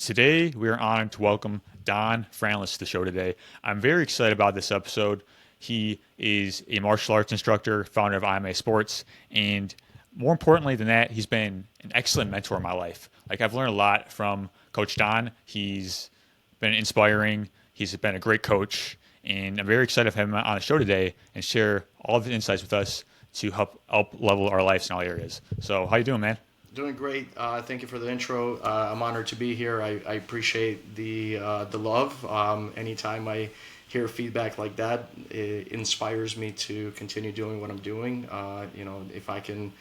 Today, we are honored to welcome Don Fradlis to the show today. I'm very excited about this episode. He is a martial arts instructor, founder of IMA Sports, and more importantly than that, he's been an excellent mentor in my life. Like, I've learned a lot from Coach Don. He's been inspiring, he's been a great coach, and I'm very excited to have him on the show today and share all of the insights with us to help up level our lives in all areas. So, how you doing, man? Doing great. Thank you for the intro. I'm honored to be here. I appreciate the love. Anytime I hear feedback like that, it inspires me to continue doing what I'm doing. If I can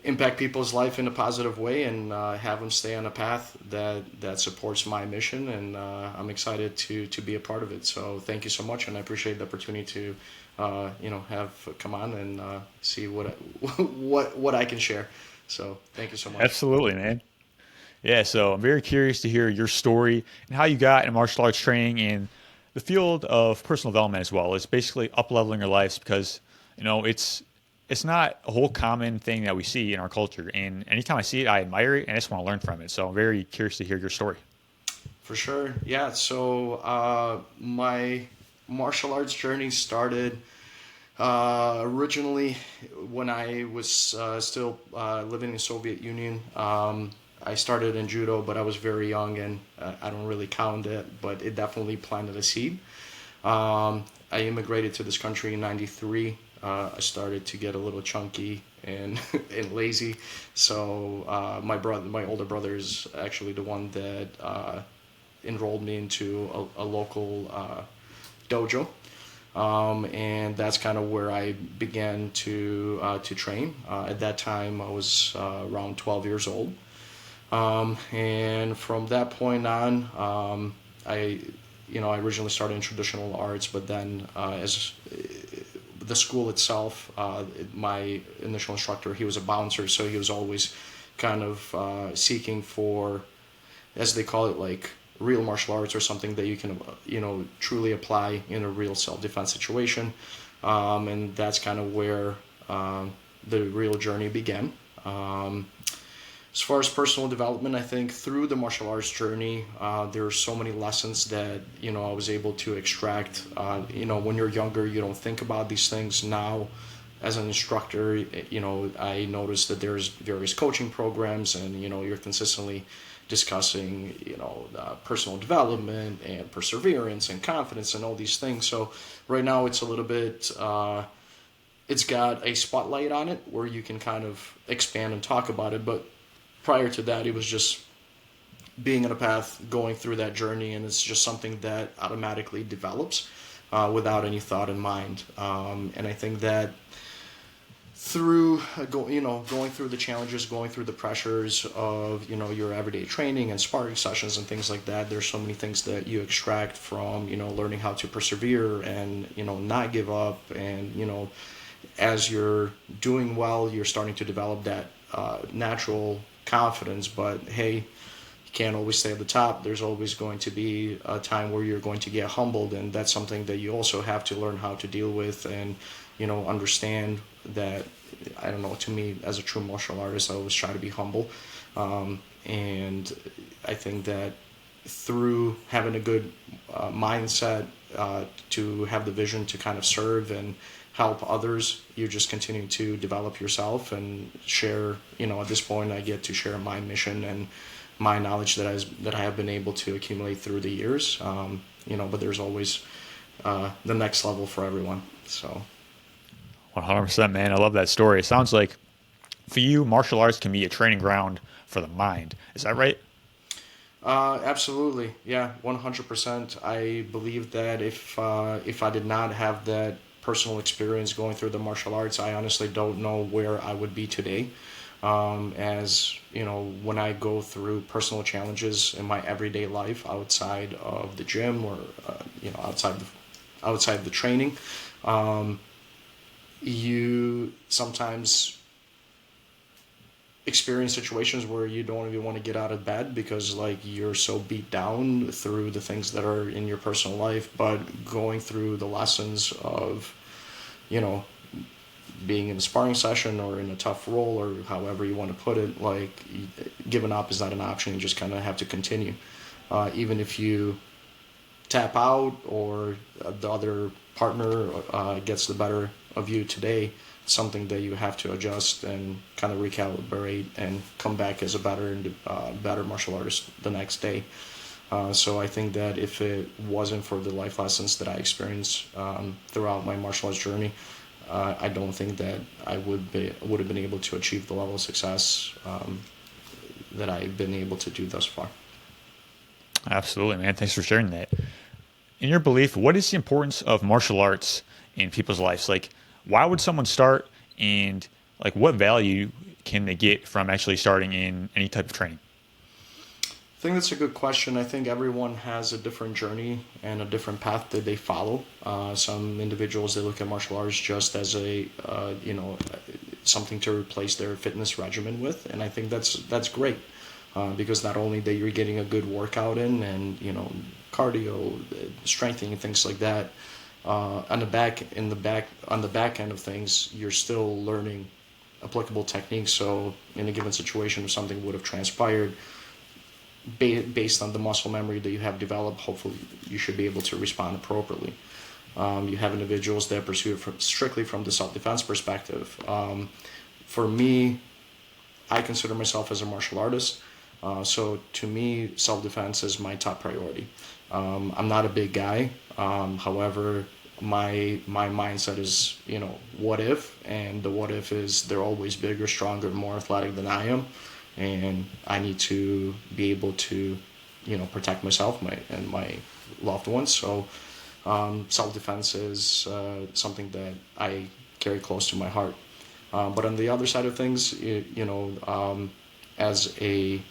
impact people's life in a positive way and have them stay on a path that supports my mission, and I'm excited to be a part of it. So thank you so much, and I appreciate the opportunity to have come on and see what what I can share. So thank you so much. Absolutely, man. Yeah, so I'm very curious to hear your story and how you got in martial arts training and the field of personal development as well. It's basically up leveling your lives because it's not a whole common thing that we see in our culture. And anytime I see it, I admire it and I just want to learn from it. So I'm very curious to hear your story. For sure. Yeah. So my martial arts journey started originally when I was still living in the Soviet Union. I started in judo, but I was very young, and I don't really count it, but it definitely planted a seed. I immigrated to this country in '93. I started to get a little chunky and and lazy, so my older brother, is actually the one that enrolled me into a local dojo, and that's kind of where I began to train. At that time, I was around 12 years old, and from that point on, I originally started in traditional arts, but then as the school itself, my initial instructor, he was a bouncer, so he was always kind of seeking for, as they call it, like real martial arts or something that you can, truly apply in a real self-defense situation. And that's kind of where the real journey began. As far as personal development, I think through the martial arts journey, there are so many lessons that I was able to extract. When you're younger, you don't think about these things. Now, as an instructor, I noticed that there's various coaching programs, and you're consistently discussing personal development and perseverance and confidence and all these things. So right now, it's a little bit. It's got a spotlight on it where you can kind of expand and talk about it, but prior to that, it was just being on a path, going through that journey, and it's just something that automatically develops without any thought in mind. And I think that through going through the challenges, going through the pressures of your everyday training and sparring sessions and things like that, there's so many things that you extract from learning how to persevere and not give up, and as you're doing well, you're starting to develop that natural confidence. But hey, you can't always stay at the top. There's always going to be a time where you're going to get humbled, and that's something that you also have to learn how to deal with, and understand that. I don't know, to me, as a true martial artist, I always try to be humble, and I think that through having a good mindset, to have the vision to kind of serve and help others, you just continue to develop yourself and share. At this point, I get to share my mission and my knowledge that I have been able to accumulate through the years. But there's always the next level for everyone. So 100%, man. I love that story. It sounds like for you, martial arts can be a training ground for the mind. Is that right? absolutely, yeah, 100%. I believe that if I did not have that personal experience going through the martial arts, I honestly don't know where I would be today. As when I go through personal challenges in my everyday life outside of the gym, or outside the training, you sometimes experience situations where you don't even want to get out of bed because like you're so beat down through the things that are in your personal life. But going through the lessons of you know being in a sparring session or in a tough role or however you want to put it, like giving up is not an option. You just kind of have to continue. Even if you tap out or the other partner gets the better of you today, something that you have to adjust and kind of recalibrate and come back as a better martial artist the next day. So I think that if it wasn't for the life lessons that I experienced throughout my martial arts journey, I don't think that I would have been able to achieve the level of success that I've been able to do thus far. Absolutely, man. Thanks for sharing that. In your belief, what is the importance of martial arts in people's lives? Like, why would someone start, and like, what value can they get from actually starting in any type of training? I think that's a good question. I think everyone has a different journey and a different path that they follow. Some individuals, they look at martial arts just as something to replace their fitness regimen with, and I think that's great. Because not only that you're getting a good workout in and cardio, strengthening, things like that. On the back end of things, you're still learning applicable techniques. So in a given situation, if something would have transpired, based on the muscle memory that you have developed, hopefully you should be able to respond appropriately. You have individuals that pursue it strictly from the self-defense perspective. For me, I consider myself as a martial artist. So to me, self-defense is my top priority. I'm not a big guy. However, my mindset is, what if? And the what if is they're always bigger, stronger, more athletic than I am. And I need to be able to, protect myself and my loved ones. So self-defense is something that I carry close to my heart. But on the other side of things, as a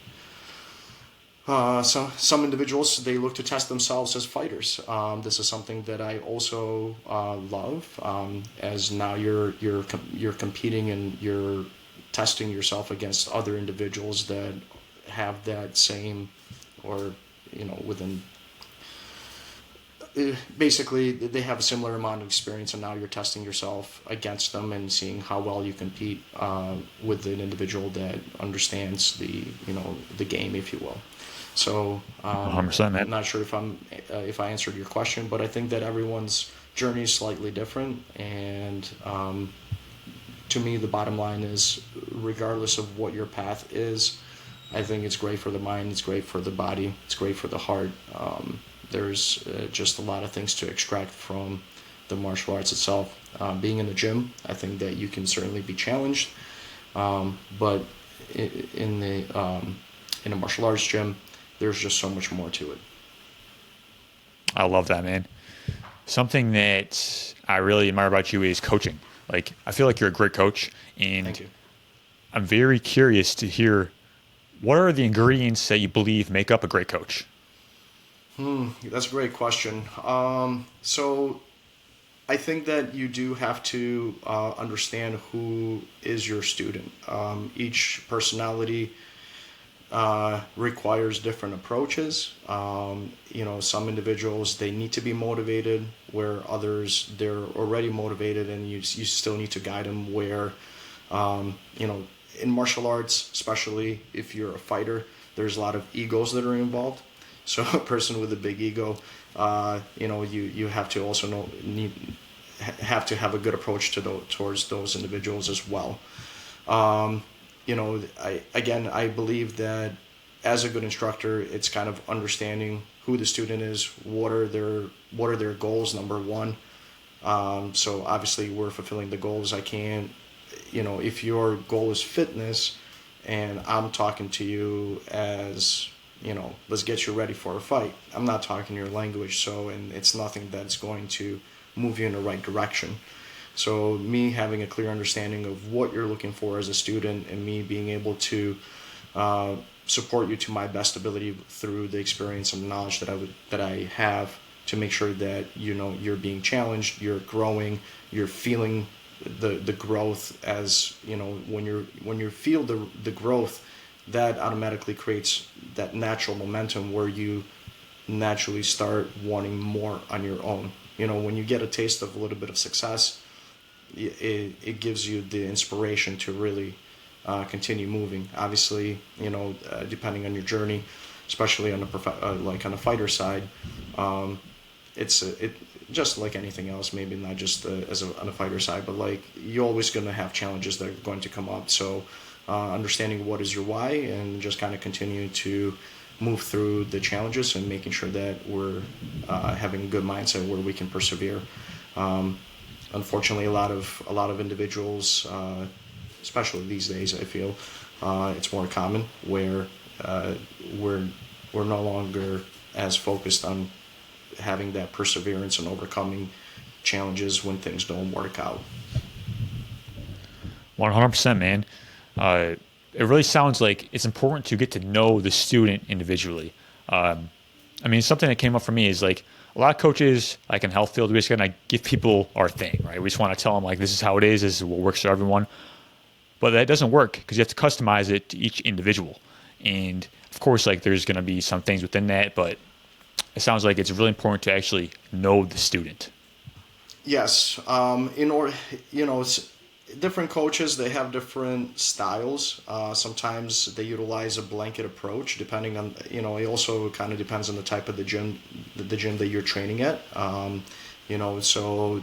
some individuals, they look to test themselves as fighters. This is something that I also love. As now you're competing and you're testing yourself against other individuals that have that same, or within. Basically, they have a similar amount of experience, and now you're testing yourself against them and seeing how well you compete with an individual that understands the game, if you will. So 100%, man. I'm not sure if I answered your question, but I think that everyone's journey is slightly different, and to me, the bottom line is, regardless of what your path is, I think it's great for the mind, it's great for the body, it's great for the heart. There's just a lot of things to extract from the martial arts itself. Being in the gym, I think that you can certainly be challenged, but in a martial arts gym, there's just so much more to it. I love that, man. Something that I really admire about you is coaching. Like, I feel like you're a great coach, Thank and you. I'm very curious to hear what are the ingredients that you believe make up a great coach? That's a great question. So I think that you do have to understand who is your student. Each personality requires different approaches. Some individuals, they need to be motivated, where others, they're already motivated, and you still need to guide them where, in martial arts, especially if you're a fighter, there's a lot of egos that are involved. So a person with a big ego, you have to also have to have a good approach towards those individuals as well. I believe that as a good instructor, it's kind of understanding who the student is, what are their goals, number one. So obviously we're fulfilling the goals. I can't, if your goal is fitness and I'm talking to you as, let's get you ready for a fight, I'm not talking your language, and it's nothing that's going to move you in the right direction. So me having a clear understanding of what you're looking for as a student, and me being able to support you to my best ability through the experience and knowledge that I have, to make sure that you're being challenged, you're growing, you're feeling the growth. As when you feel the growth, that automatically creates that natural momentum where you naturally start wanting more on your own. When you get a taste of a little bit of success, it gives you the inspiration to really continue moving. Obviously, depending on your journey, especially on the like on the fighter side, it just like anything else. Maybe not just on the fighter side, but like you're always going to have challenges that are going to come up. So understanding what is your why and just kind of continue to move through the challenges and making sure that we're having a good mindset where we can persevere. Um, Unfortunately, a lot of individuals, especially these days, I feel it's more common where uh, we're we're no longer as focused on having that perseverance and overcoming challenges when things don't work out. 100%, man. Uh, it really sounds like it's important to get to know the student individually. I mean, something that came up for me is like a lot of coaches, like in health field, we just gonna give people our thing, right? We just want to tell them like this is how it is, this is what works for everyone. But that doesn't work because you have to customize it to each individual. And of course, like there's gonna be some things within that, but it sounds like it's really important to actually know the student. Yes, in order, different coaches they have different styles. Sometimes they utilize a blanket approach, depending on it also kind of depends on the type of the gym that you're training at. So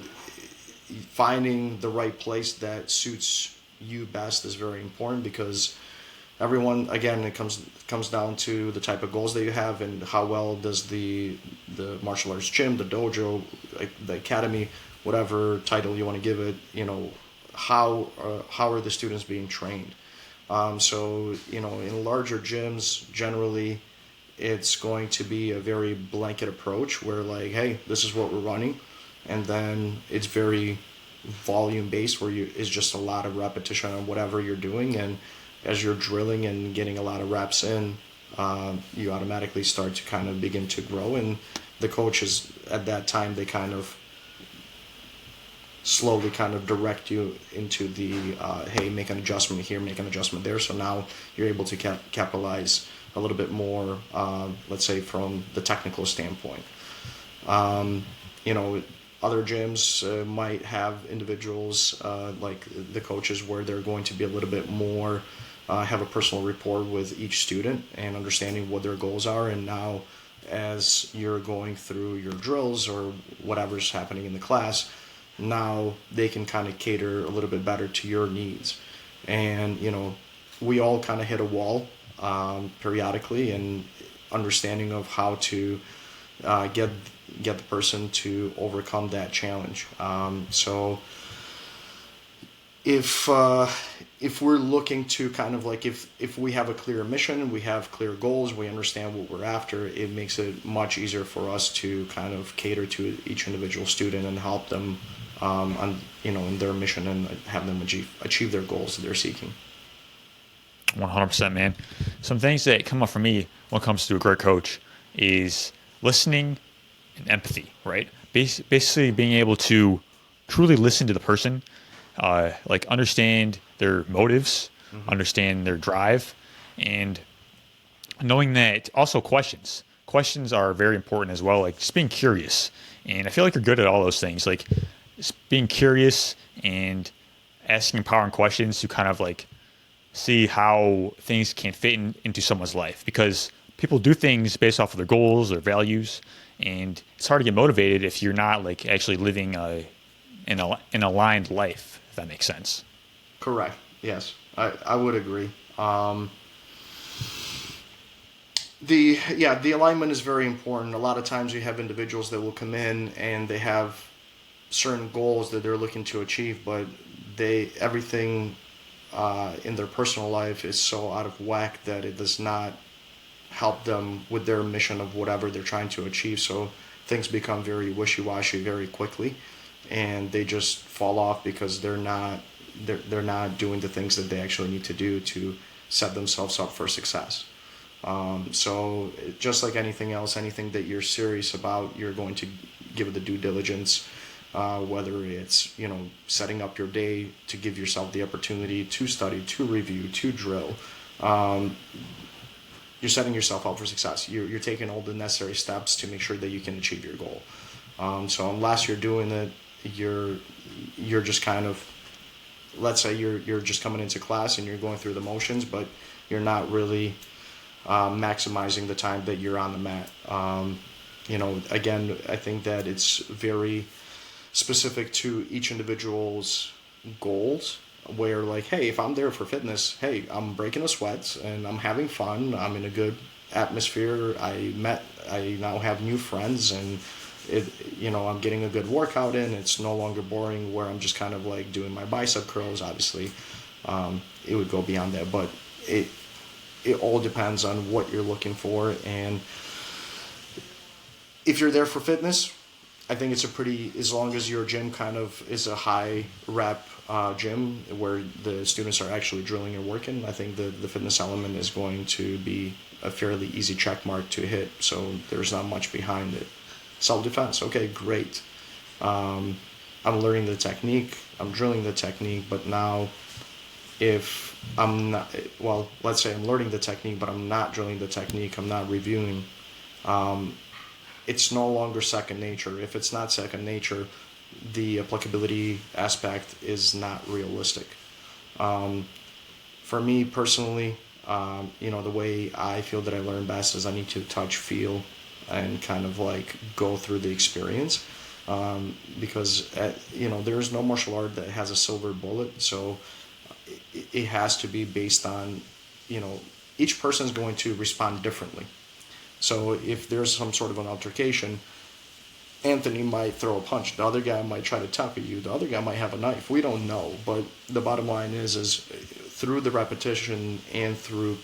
finding the right place that suits you best is very important because everyone again it comes down to the type of goals that you have and how well does the martial arts gym, the dojo, like the academy, whatever title you want to give it, how are the students being trained. So in larger gyms generally it's going to be a very blanket approach where like, hey, this is what we're running, and then it's very volume based where you it's just a lot of repetition on whatever you're doing, and as you're drilling and getting a lot of reps in, you automatically start to kind of begin to grow, and the coaches at that time they kind of slowly kind of direct you into the hey, make an adjustment here, make an adjustment there, so now you're able to capitalize a little bit more, let's say from the technical standpoint. um, you know Other gyms might have individuals like the coaches where they're going to be a little bit more have a personal rapport with each student and understanding what their goals are, and now as you're going through your drills or whatever's happening in the class, now they can kind of cater a little bit better to your needs. And we all kind of hit a wall periodically, and understanding of how to get the person to overcome that challenge. So if we're looking to kind of like if we have a clear mission, we have clear goals, we understand what we're after, it makes it much easier for us to kind of cater to each individual student and help them on in their mission and have them achieve their goals that they're seeking. 100%, man. Some things that come up for me when it comes to a great coach is listening and empathy, right? Basically, being able to truly listen to the person, like understand their motives, Mm-hmm. understand their drive, and knowing that also questions are very important as well, like just being curious. And I feel like you're good at all those things, like just being curious and asking empowering questions to kind of like see how things can fit into someone's life, because people do things based off of their goals, their values, and it's hard to get motivated if you're not like actually living an aligned life, if that makes sense. Correct. Yes, I would agree. The alignment is very important. A lot of times you have individuals that will come in and they have certain goals that they're looking to achieve, but they everything in their personal life is so out of whack that it does not help them with their mission of whatever they're trying to achieve. So things become very wishy-washy very quickly, and they just fall off because they're not doing the things that they actually need to do to set themselves up for success. So just like anything else, anything that you're serious about, you're going to give it the due diligence. Whether it's setting up your day to give yourself the opportunity to study, to review, to drill, um, you're setting yourself up for success. You're taking all the necessary steps to make sure that you can achieve your goal. So unless you're doing it you're just kind of, let's say you're just coming into class and you're going through the motions, but you're not really maximizing the time that you're on the mat. Again, I think that it's very specific to each individual's goals. Where like, hey, if I'm there for fitness, hey, I'm breaking a sweat and I'm having fun. I'm in a good atmosphere. I now have new friends, and I'm getting a good workout in. It's no longer boring where I'm just kind of like doing my bicep curls. Obviously, it would go beyond that, but it all depends on what you're looking for. And if you're there for fitness, I think it's as long as your gym kind of is a high rep gym where the students are actually drilling and working, I think the fitness element is going to be a fairly easy check mark to hit. So there's not much behind it. Self-defense, okay, great. I'm learning the technique, I'm drilling the technique, but now if I'm not, well, let's say I'm learning the technique, but I'm not drilling the technique, I'm not reviewing, it's no longer second nature. If it's not second nature, the applicability aspect is not realistic. For me personally, the way I feel that I learn best is I need to touch, feel, and kind of like go through the experience. Because there's no martial art that has a silver bullet, so it has to be based on, each person is going to respond differently. So if there's some sort of an altercation, Anthony might throw a punch, the other guy might try to tackle you, the other guy might have a knife. We don't know, but the bottom line is through the repetition and through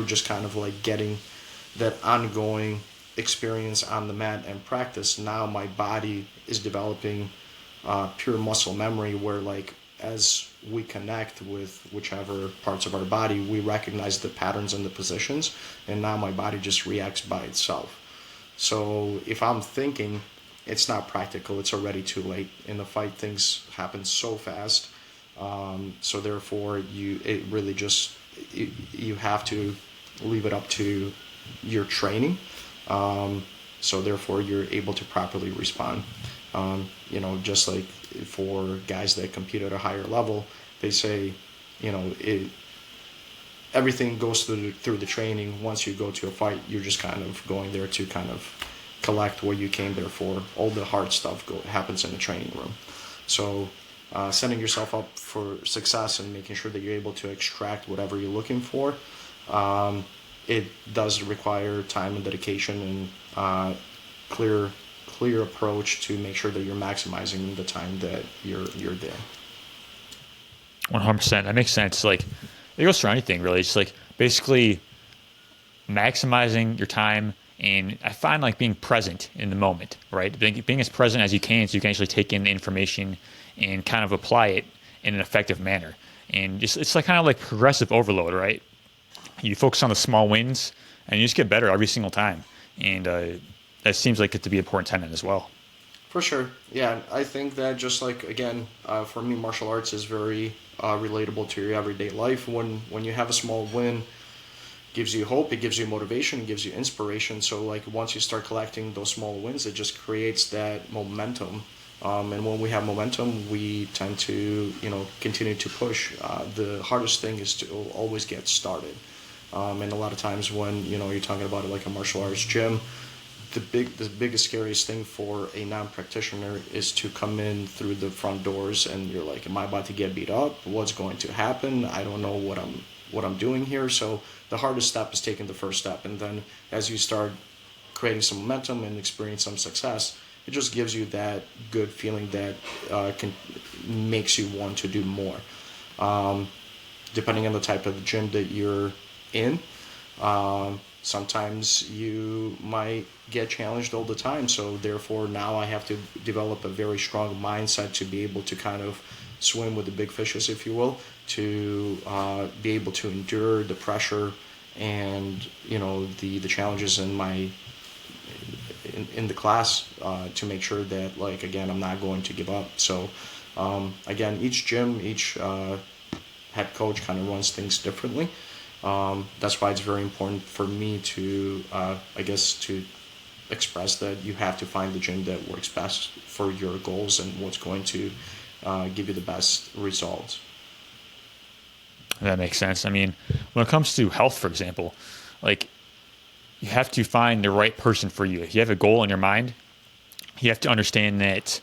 just kind of like getting that ongoing experience on the mat and practice, now my body is developing pure muscle memory where like as we connect with whichever parts of our body, we recognize the patterns and the positions, and now my body just reacts by itself. So if I'm thinking, it's not practical, it's already too late. In the fight, things happen so fast. So therefore, you have to leave it up to your training. So therefore, you're able to properly respond. Just like for guys that compete at a higher level, they say, everything goes through the training. Once you go to a fight, you're just kind of going there to kind of collect what you came there for. All the hard stuff happens in the training room. So setting yourself up for success and making sure that you're able to extract whatever you're looking for, it does require time and dedication and clear approach to make sure that you're maximizing the time that you're there. 100%. That makes sense. Like, it goes for anything, really. It's like basically maximizing your time, and I find like being present in the moment, right? Being as present as you can, so you can actually take in the information and kind of apply it in an effective manner. And just it's like kind of like progressive overload, right? You focus on the small wins, and you just get better every single time. And that seems like it to be an important tenet as well. For sure. Yeah, I think that just like, again, for me, martial arts is very relatable to your everyday life. When you have a small win, it gives you hope, it gives you motivation, it gives you inspiration. So like once you start collecting those small wins, it just creates that momentum. And when we have momentum, we tend to, continue to push. The hardest thing is to always get started. And a lot of times when, you're talking about it like a martial arts gym, the biggest scariest thing for a non-practitioner is to come in through the front doors and you're like, am I about to get beat up? What's going to happen? I don't know what I'm doing here. So the hardest step is taking the first step, and then as you start creating some momentum and experience some success, it just gives you that good feeling that makes you want to do more. Depending on the type of gym that you're in, sometimes you might get challenged all the time. So therefore now I have to develop a very strong mindset to be able to kind of swim with the big fishes, if you will, to be able to endure the pressure and the challenges in the class, to make sure that, like, again, I'm not going to give up. So again, each gym, each head coach kind of runs things differently. That's why it's very important for me to, to expressed that you have to find the gym that works best for your goals and what's going to give you the best results. That makes sense. I mean, when it comes to health, for example, like you have to find the right person for you. If you have a goal in your mind, you have to understand that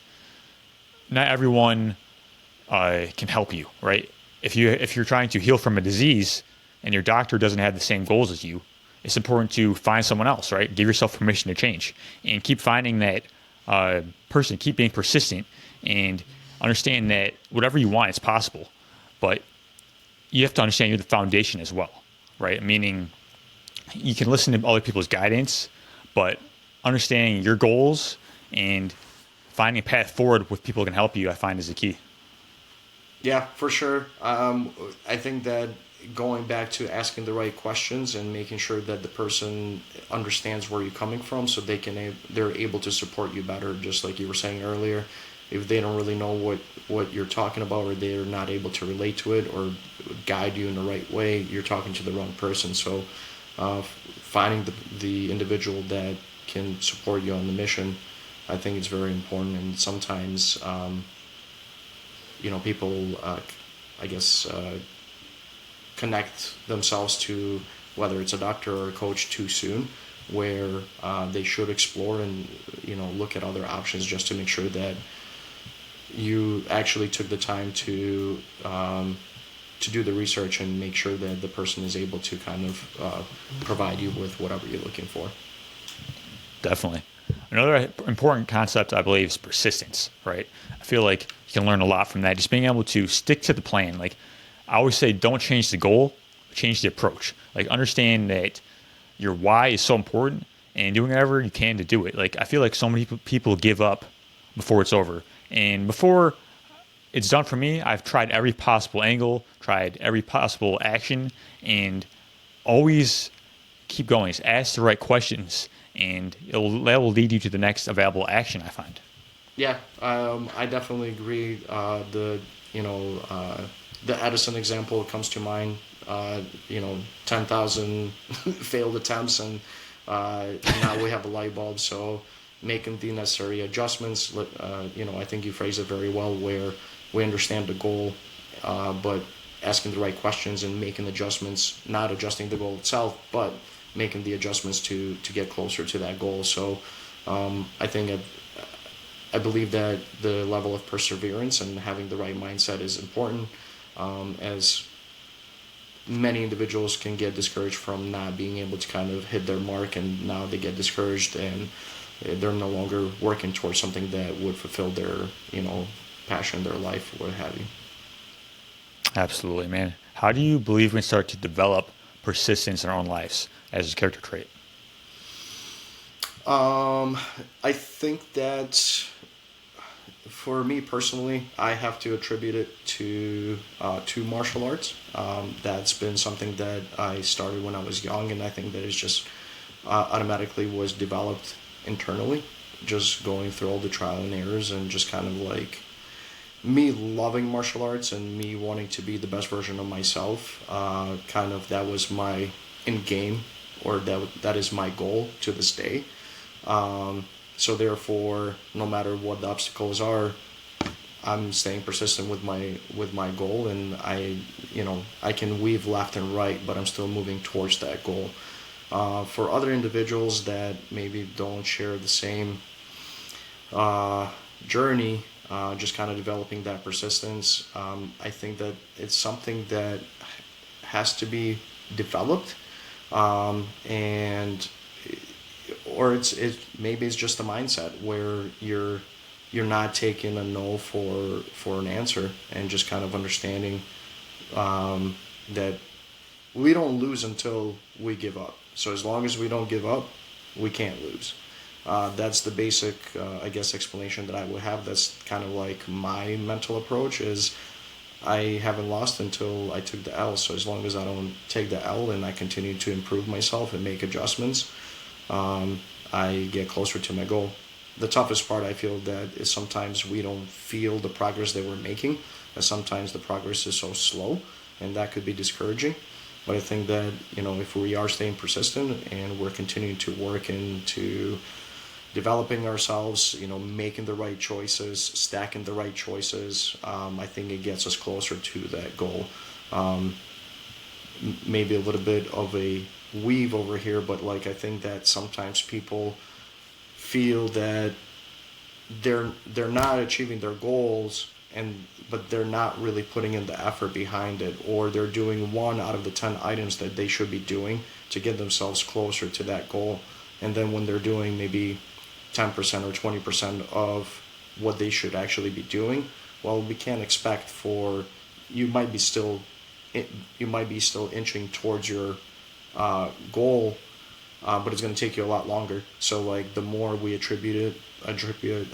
not everyone can help you, right? If you're trying to heal from a disease and your doctor doesn't have the same goals as you, it's important to find someone else, right? Give yourself permission to change and keep finding that person. Keep being persistent and understand that whatever you want is possible, but you have to understand you're the foundation as well, right? Meaning you can listen to other people's guidance, but understanding your goals and finding a path forward with people who can help you, I find is the key. Yeah, for sure. I think that going back to asking the right questions and making sure that the person understands where you're coming from, so they're able to support you better. Just like you were saying earlier, if they don't really know what you're talking about, or they're not able to relate to it or guide you in the right way, you're talking to the wrong person. So, finding the individual that can support you on the mission, I think it's very important. And sometimes, people, I guess, connect themselves to whether it's a doctor or a coach too soon, where they should explore and look at other options just to make sure that you actually took the time to do the research and make sure that the person is able to kind of provide you with whatever you're looking for. Definitely. Another important concept, I believe, is persistence, right? I feel like you can learn a lot from that. Just being able to stick to the plan. Like I always say, don't change the goal, change the approach. Like understand that your why is so important and doing whatever you can to do it. Like I feel like so many people give up before it's over. And before it's done for me, I've tried every possible angle, tried every possible action, and always keep going. Just ask the right questions, and that will lead you to the next available action, I find. Yeah, I definitely agree. The Edison example comes to mind. 10,000 failed attempts, and now we have a light bulb. So making the necessary adjustments. I think you phrase it very well, where we understand the goal, but asking the right questions and making adjustments, not adjusting the goal itself, but making the adjustments to get closer to that goal. So I believe that the level of perseverance and having the right mindset is important, as many individuals can get discouraged from not being able to kind of hit their mark, and now they get discouraged and they're no longer working towards something that would fulfill their passion, their life, what have you. Absolutely, man. How do you believe we can start to develop persistence in our own lives as a character trait? I think that for me personally, I have to attribute it to martial arts. That's been something that I started when I was young, and I think that it's just automatically was developed internally, just going through all the trial and errors, and just kind of like me loving martial arts and me wanting to be the best version of myself. Kind of that was my end game, or that is my goal to this day. So therefore, no matter what the obstacles are, I'm staying persistent with my goal, and I can weave left and right, but I'm still moving towards that goal. For other individuals that maybe don't share the same journey, just kind of developing that persistence, I think that it's something that has to be developed, and or maybe it's just a mindset where you're not taking a no for an answer, and just kind of understanding that we don't lose until we give up. So as long as we don't give up, we can't lose. That's the basic, I guess, explanation that I would have. That's kind of like my mental approach is I haven't lost until I took the L. So as long as I don't take the L and I continue to improve myself and make adjustments, I get closer to my goal. The toughest part, I feel, that is sometimes we don't feel the progress that we're making, and sometimes the progress is so slow, and that could be discouraging. But I think that if we are staying persistent and we're continuing to work into developing ourselves, making the right choices, stacking the right choices, I think it gets us closer to that goal. Um, Maybe a little bit of a weave over here, but like I think that sometimes people feel that they're not achieving their goals, but they're not really putting in the effort behind it, or they're doing one out of the 10 items that they should be doing to get themselves closer to that goal. And then when they're doing maybe 10% or 20% of what they should actually be doing, well, we can't expect for you might be still you might be still inching towards your goal, but it's going to take you a lot longer. So like the more we attribute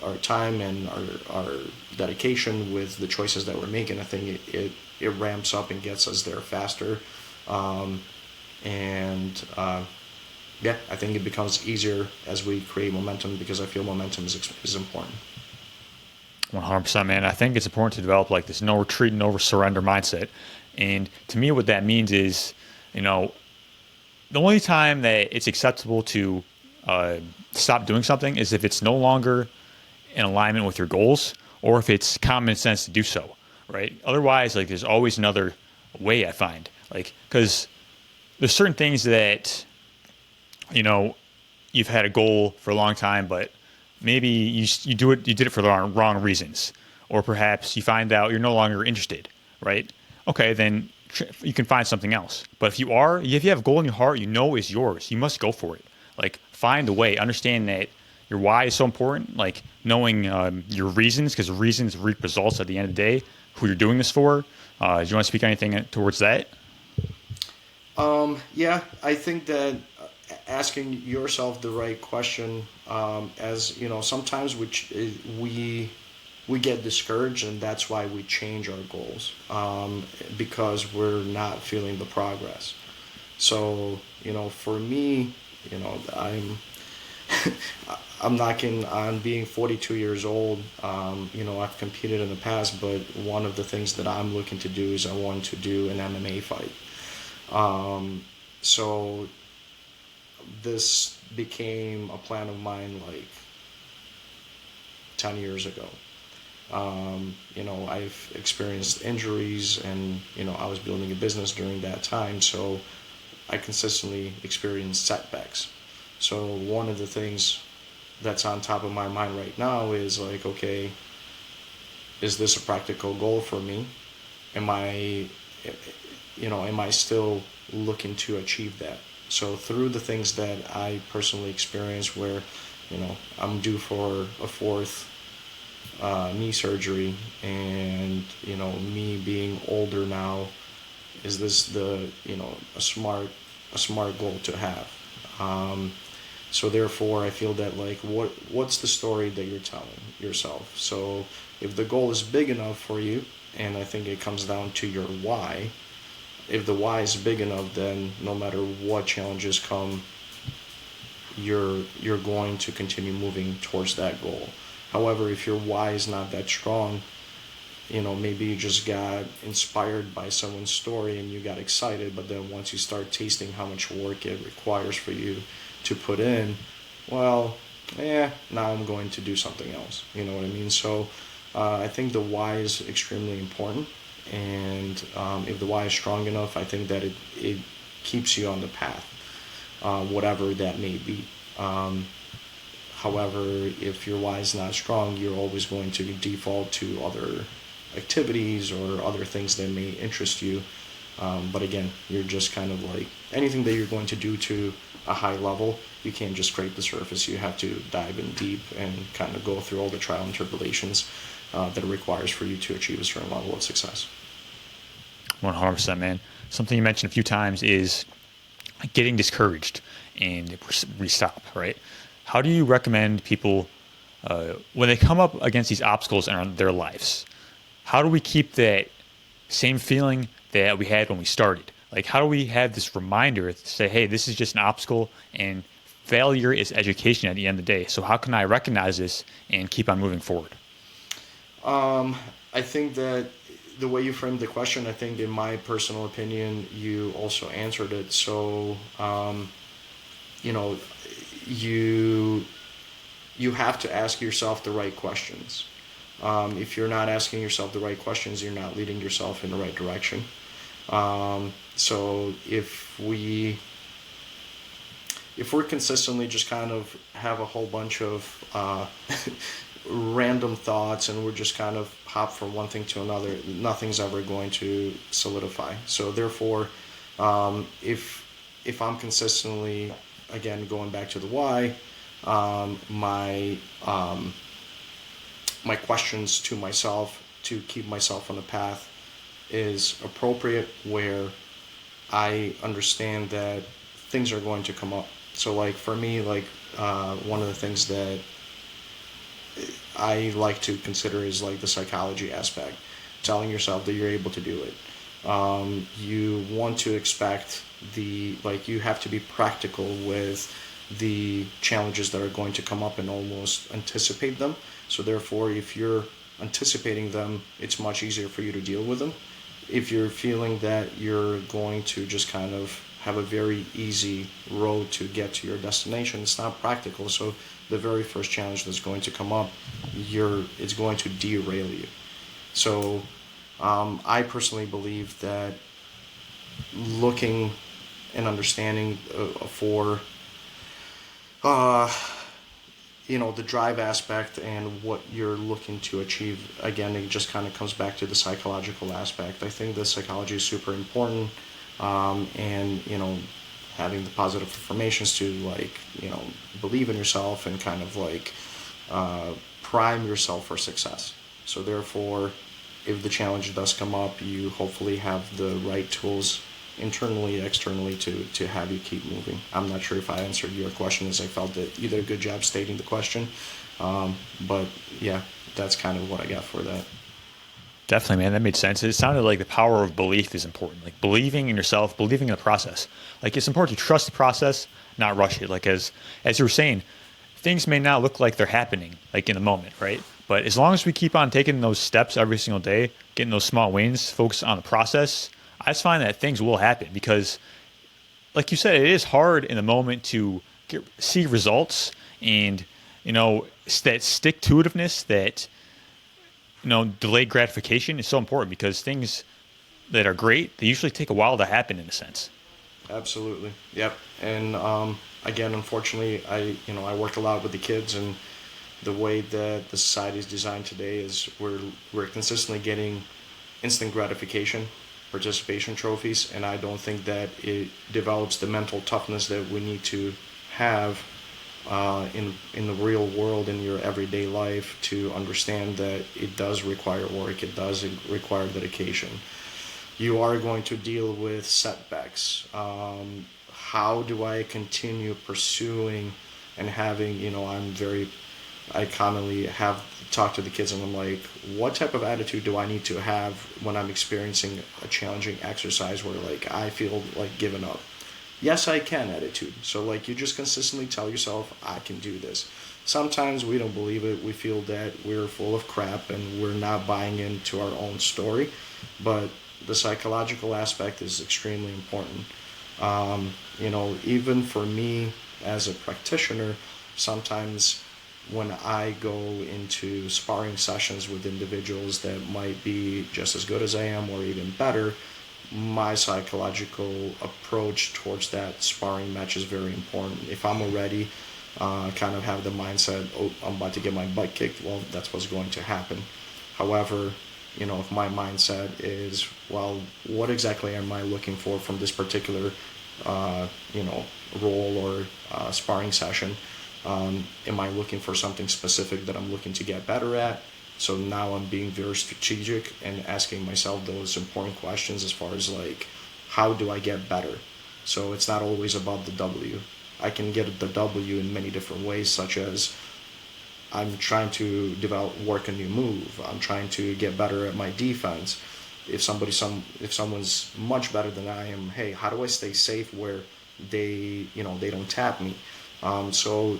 our time and our dedication with the choices that we're making, I think it ramps up and gets us there faster. Um, and Yeah, I think it becomes easier as we create momentum, because I feel momentum is important. 100%, man. I think it's important to develop like this no retreat, no surrender mindset. And to me, what that means is, you know, the only time that it's acceptable to uh, stop doing something is if it's no longer in alignment with your goals or if it's common sense to do so, right? Otherwise, like there's always another way I find, like, because there's certain things that, you know, you've had a goal for a long time, but maybe you did it for the wrong reasons, or perhaps you find out you're no longer interested, right? Okay, then you can find something else. But if you have a goal in your heart, you know is yours, you must go for it. Like find a way. Understand that your why is so important. Like knowing your reasons, because reasons reap results at the end of the day. Who you're doing this for? Do you want to speak anything towards that? Yeah, I think that asking yourself the right question, as you know, sometimes we get discouraged, and that's why we change our goals, because we're not feeling the progress. So for me, I'm I'm knocking on being 42 years old. I've competed in the past, but one of the things that I'm looking to do is I want to do an MMA fight. So this became a plan of mine like 10 years ago. I've experienced injuries, and I was building a business during that time, so I consistently experienced setbacks. So one of the things that's on top of my mind right now is like, okay, is this a practical goal for me? Am I, am I still looking to achieve that? So through the things that I personally experienced, where, I'm due for a fourth knee surgery, and me being older now, is this a smart goal to have? So therefore, I feel that like what's the story that you're telling yourself? So if the goal is big enough for you, and I think it comes down to your why. If the why is big enough, then no matter what challenges come, you're going to continue moving towards that goal. However, if your why is not that strong, maybe you just got inspired by someone's story and you got excited, but then once you start tasting how much work it requires for you to put in, well, now I'm going to do something else. You know what I mean? So I think the why is extremely important, and if the why is strong enough, I think that it keeps you on the path, whatever that may be. However, if your why is not strong, you're always going to default to other activities or other things that may interest you. But again, you're just kind of like anything that you're going to do to a high level, you can't just scrape the surface. You have to dive in deep and kind of go through all the trial and tribulations that it requires for you to achieve a certain level of success. 100%, man. Something you mentioned a few times is getting discouraged and we stop, right? How do you recommend people when they come up against these obstacles in their lives? How do we keep that same feeling that we had when we started? Like, how do we have this reminder to say, hey, this is just an obstacle and failure is education at the end of the day. So, how can I recognize this and keep on moving forward? I think that the way you framed the question, I think in my personal opinion, you also answered it. So, you know, you you have to ask yourself the right questions. If you're not asking yourself the right questions, you're not leading yourself in the right direction. So if we're consistently just kind of have a whole bunch of random thoughts and we're just kind of hop from one thing to another, nothing's ever going to solidify. So therefore, if I'm consistently, again, going back to the why, my my questions to myself to keep myself on the path is appropriate, where I understand that things are going to come up. So like for me, like one of the things that I like to consider is like the psychology aspect, telling yourself that you're able to do it. You want to expect you have to be practical with the challenges that are going to come up and almost anticipate them. So therefore, if you're anticipating them, it's much easier for you to deal with them. If you're feeling that you're going to just kind of have a very easy road to get to your destination, it's not practical. So the very first challenge that's going to come up, it's going to derail you. So I personally believe that looking and understanding for the drive aspect and what you're looking to achieve, again, it just kind of comes back to the psychological aspect. I think the psychology is super important, and having the positive affirmations to believe in yourself and kind of prime yourself for success. So therefore, if the challenge does come up, you hopefully have the right tools internally, externally to have you keep moving. I'm not sure if I answered your question, as I felt that you did a good job stating the question. But yeah, that's kind of what I got for that. Definitely, man. That made sense. It sounded like the power of belief is important. Like believing in yourself, believing in the process. Like it's important to trust the process, not rush it. Like as you were saying, things may not look like they're happening like in the moment, right? But as long as we keep on taking those steps every single day, getting those small wins, focus on the process, I just find that things will happen because, like you said, it is hard in the moment to see results and that stick to itiveness, that delayed gratification is so important because things that are great, they usually take a while to happen in a sense. Absolutely. Yep. And again, unfortunately, I work a lot with the kids, and the way that the society is designed today is we're consistently getting instant gratification, participation trophies, and I don't think that it develops the mental toughness that we need to have in the real world, in your everyday life, to understand that it does require work, it does require dedication. You are going to deal with setbacks. How do I continue pursuing and having, I commonly have talked to the kids and I'm like, what type of attitude do I need to have when I'm experiencing a challenging exercise where I feel like giving up? Yes, I can attitude. So you just consistently tell yourself, I can do this. Sometimes we don't believe it. We feel that we're full of crap and we're not buying into our own story. But the psychological aspect is extremely important. Even for me as a practitioner, sometimes when I go into sparring sessions with individuals that might be just as good as I am or even better, my psychological approach towards that sparring match is very important. If I'm already kind of have the mindset, oh, I'm about to get my butt kicked, well, that's what's going to happen. However, if my mindset is, well, what exactly am I looking for from this particular, role or sparring session? Am I looking for something specific that I'm looking to get better at? So now I'm being very strategic and asking myself those important questions as far as how do I get better? So it's not always about the W. I can get the W in many different ways, such as I'm trying to work a new move. I'm trying to get better at my defense. If someone's much better than I am, hey, how do I stay safe where they don't tap me? So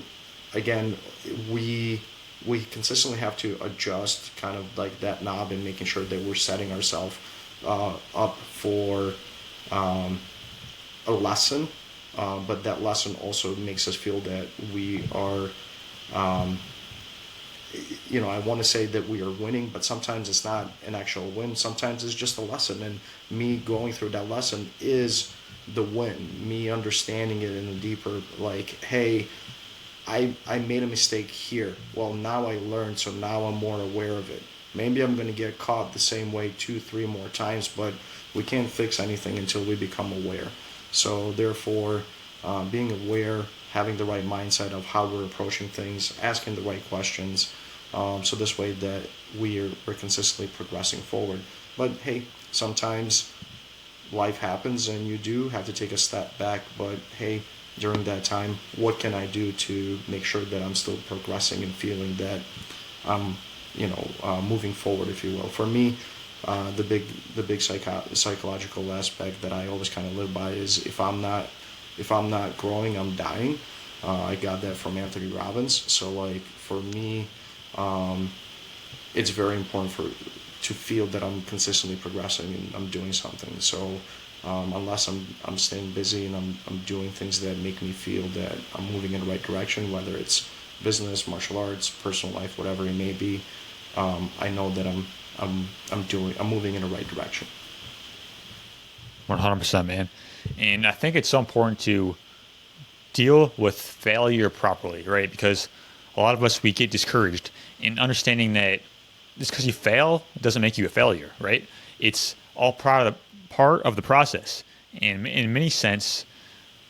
again, we consistently have to adjust kind of that knob and making sure that we're setting ourselves up for a lesson, but that lesson also makes us feel that we are I want to say that we are winning, but sometimes it's not an actual win. Sometimes it's just a lesson, and me going through that lesson is the win. Me understanding it in a deeper, like, hey, I made a mistake here. Well, now I learned, so now I'm more aware of it. Maybe I'm going to get caught the same way two, three more times, but we can't fix anything until we become aware. So, therefore, being aware, having the right mindset of how we're approaching things, asking the right questions, so this way that we're consistently progressing forward. But hey, sometimes life happens and you do have to take a step back, but hey, during that time, what can I do to make sure that I'm still progressing and feeling that I'm, moving forward, if you will. For me, the big psychological aspect that I always kind of live by is if I'm not growing, I'm dying. I got that from Anthony Robbins. So like for me, um, it's very important to feel that I'm consistently progressing and I'm doing something. So unless I'm staying busy and I'm doing things that make me feel that I'm moving in the right direction, whether it's business, martial arts, personal life, whatever it may be, I know that I'm moving in the right direction. 100%, man. And I think it's so important to deal with failure properly, right? Because a lot of us, we get discouraged in understanding that just because you fail doesn't make you a failure, right? It's all part of the process. And in many sense,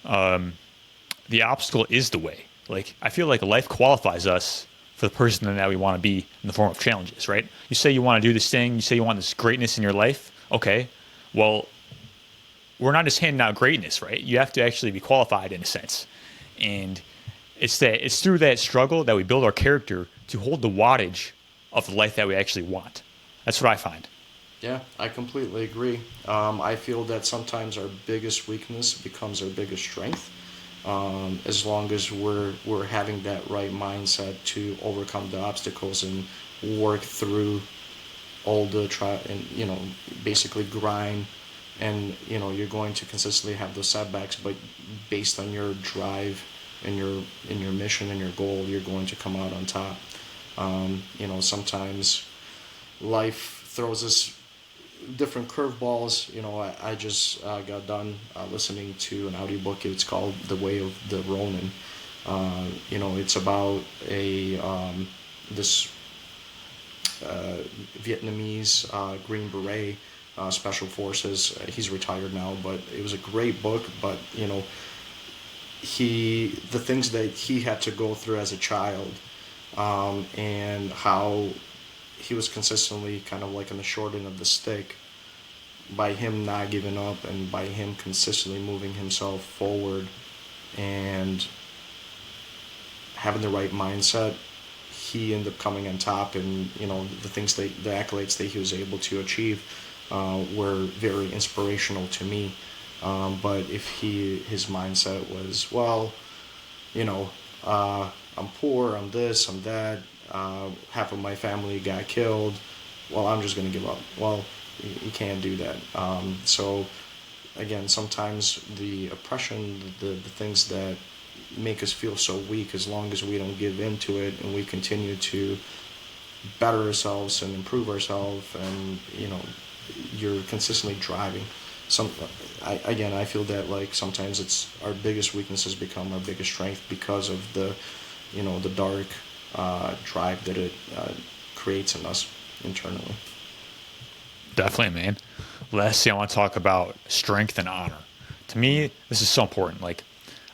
the obstacle is the way. Like, I feel like life qualifies us for the person that we want to be in the form of challenges, right? You say you want to do this thing, you say you want this greatness in your life. Okay, well, we're not just handing out greatness, right? You have to actually be qualified in a sense. And it's through that struggle that we build our character to hold the wattage of the life that we actually want. That's what I find. Yeah, I completely agree. I feel that sometimes our biggest weakness becomes our biggest strength. As long as we're having that right mindset to overcome the obstacles and work through all the try and basically grind, and you're going to consistently have those setbacks, but based on your drive and your mission and your goal, you're going to come out on top. Sometimes life throws us different curveballs. I just got done listening to an audiobook. It's called The Way of the Ronin. It's about a this Vietnamese Green Beret Special Forces. He's retired now, but it was a great book. But the things that he had to go through as a child, and how he was consistently kind of like on the short end of the stick by him not giving up and by him consistently moving himself forward and having the right mindset. He ended up coming on top, and the accolades that he was able to achieve were very inspirational to me. But if his mindset was, well, you know, I'm poor, I'm this, I'm that, half of my family got killed, well, I'm just going to give up. Well, you can't do that. So, again, sometimes the oppression, the things that make us feel so weak, as long as we don't give in to it and we continue to better ourselves and improve ourselves, and you're consistently driving. I feel that like sometimes it's our biggest weaknesses become our biggest strength because of the dark drive that it creates in us internally. Definitely, man. Lastly, I want to talk about strength and honor. To me, this is so important. Like,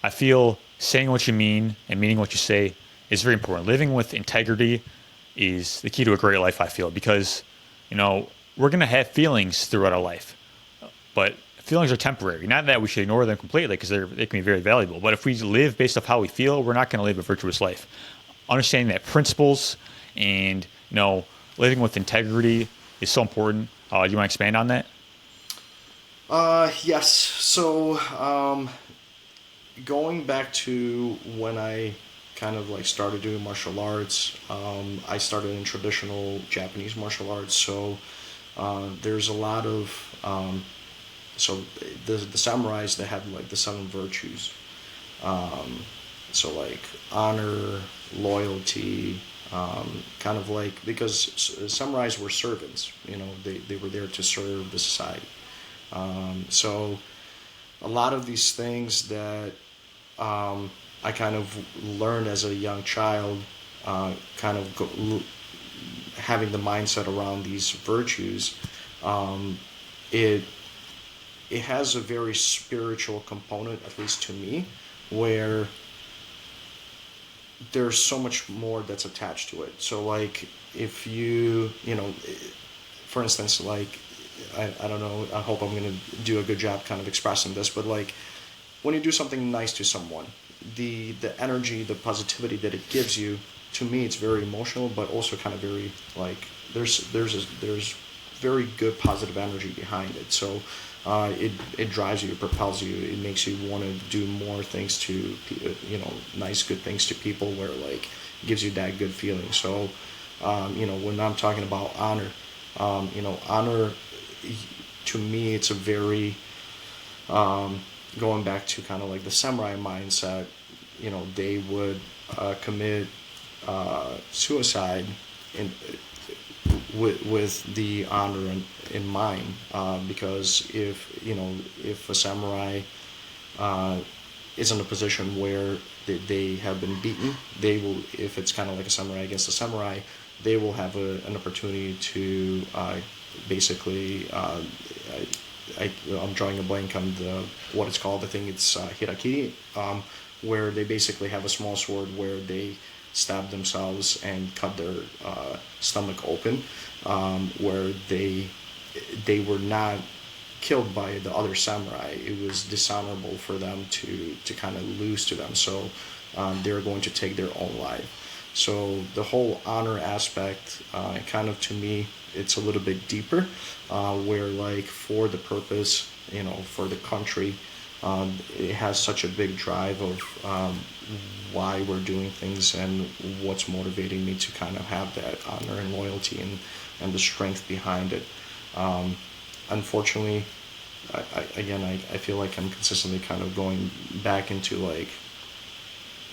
I feel saying what you mean and meaning what you say is very important. Living with integrity is the key to a great life, I feel, because, we're going to have feelings throughout our life, but feelings are temporary. Not that we should ignore them completely, because they can be very valuable. But if we live based off how we feel, we're not going to live a virtuous life. Understanding that principles and, living with integrity is so important. Do you want to expand on that? Yes. So, going back to when I kind of like started doing martial arts, I started in traditional Japanese martial arts. So, there's a lot of so the samurais, they had like the seven virtues, So like honor, loyalty, kind of like, because samurais were servants, they were there to serve the society. So a lot of these things that I kind of learned as a young child, kind of having the mindset around these virtues, it it has a very spiritual component, at least to me, where there's so much more that's attached to it. So like if for instance, like I don't know, I hope I'm gonna do a good job kind of expressing this, but like when you do something nice to someone, the energy, the positivity that it gives you, to me, it's very emotional, but also kind of very like there's very good positive energy behind it. So it drives you, it propels you, it makes you want to do more things to nice good things to people, where like it gives you that good feeling. So when I'm talking about honor, honor, to me, it's a very going back to kind of like the samurai mindset. They would commit suicide in with the honor in mind, because if a samurai is in a position where they have been beaten, they will, if it's kind of like a samurai against a samurai, they will have an opportunity to basically I'm drawing a blank on what it's called. I think it's hirakiri, where they basically have a small sword where they stab themselves and cut their stomach open, where they were not killed by the other samurai. It was dishonorable for them to kind of lose to them. So they were going to take their own life. So the whole honor aspect, kind of to me, it's a little bit deeper, where like for the purpose, for the country, it has such a big drive of why we're doing things and what's motivating me to kind of have that honor and loyalty and the strength behind it. Unfortunately, I feel like I'm consistently kind of going back into like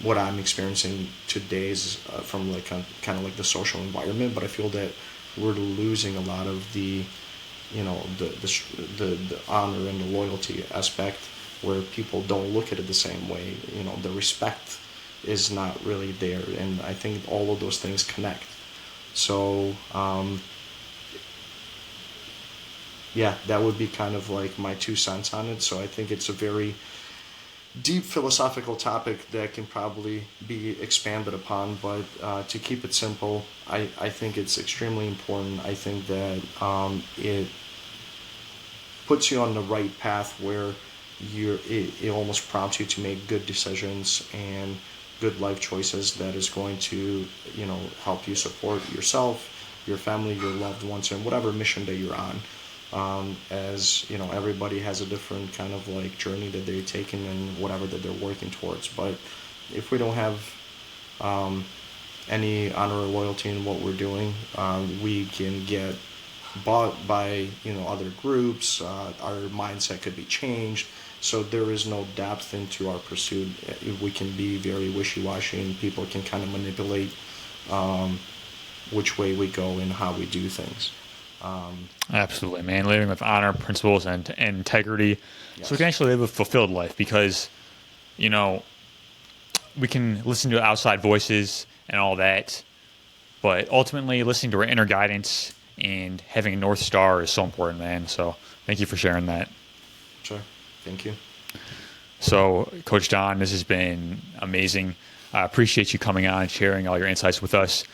what I'm experiencing today is from like kind of like the social environment, but I feel that we're losing a lot of the the honor and the loyalty aspect, where people don't look at it the same way. The respect is not really there, and I think all of those things connect. So yeah, that would be kind of like my 2 cents on it. So I think it's a very deep philosophical topic that can probably be expanded upon, but to keep it simple, I think it's extremely important. I think that it puts you on the right path, where it almost prompts you to make good decisions and good life choices that is going to help you support yourself, your family, your loved ones, and whatever mission that you're on. As everybody has a different kind of like journey that they're taking and whatever that they're working towards. But if we don't have any honor or loyalty in what we're doing, we can get bought by other groups. Our mindset could be changed. So there is no depth into our pursuit. We can be very wishy-washy, and people can kind of manipulate which way we go and how we do things. Absolutely, man. Living with honor, principles, and integrity, so we Yes. can actually live a fulfilled life. Because you know we can listen to outside voices and all that, but ultimately listening to our inner guidance and having a north star is so important, man. So thank you for sharing that. Sure. Thank you. So, Coach Don, this has been amazing. I appreciate you coming on and sharing all your insights with us.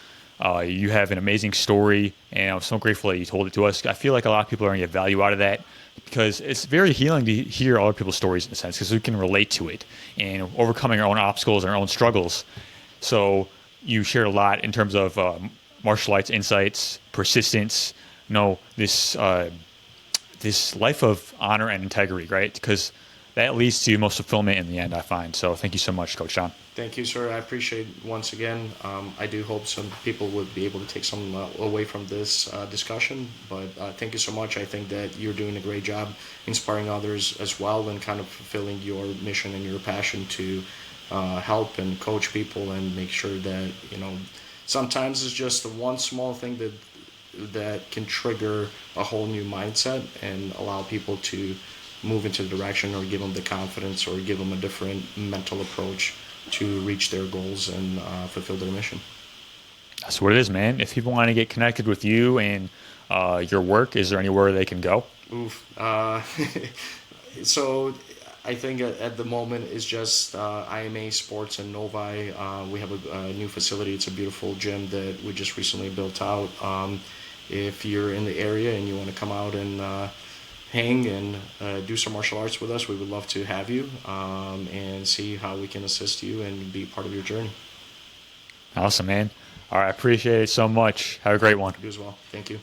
You have an amazing story, and I'm so grateful that you told it to us. I feel like a lot of people are going to get value out of that, because it's very healing to hear other people's stories in a sense, because we can relate to it and overcoming our own obstacles and our own struggles. So you shared a lot in terms of martial arts insights, persistence, this life of honor and integrity, right? Because that leads to most fulfillment in the end, I find. So thank you so much, Coach John. Thank you, sir. I appreciate once again. I do hope some people would be able to take some away from this discussion. But thank you so much. I think that you're doing a great job inspiring others as well, and kind of fulfilling your mission and your passion to help and coach people and make sure that, sometimes it's just the one small thing that can trigger a whole new mindset and allow people to move into the direction, or give them the confidence, or give them a different mental approach to reach their goals and fulfill their mission. That's what it is, man. If people want to get connected with you and your work, is there anywhere they can go? Oof. So I think at the moment it's just IMA Sports in Novi. We have a new facility. It's a beautiful gym that we just recently built out. If you're in the area and you want to come out and hang and do some martial arts with us, we would love to have you and see how we can assist you and be part of your journey. Awesome, man. All right, I appreciate it so much. Have a great one. You as well. Thank you.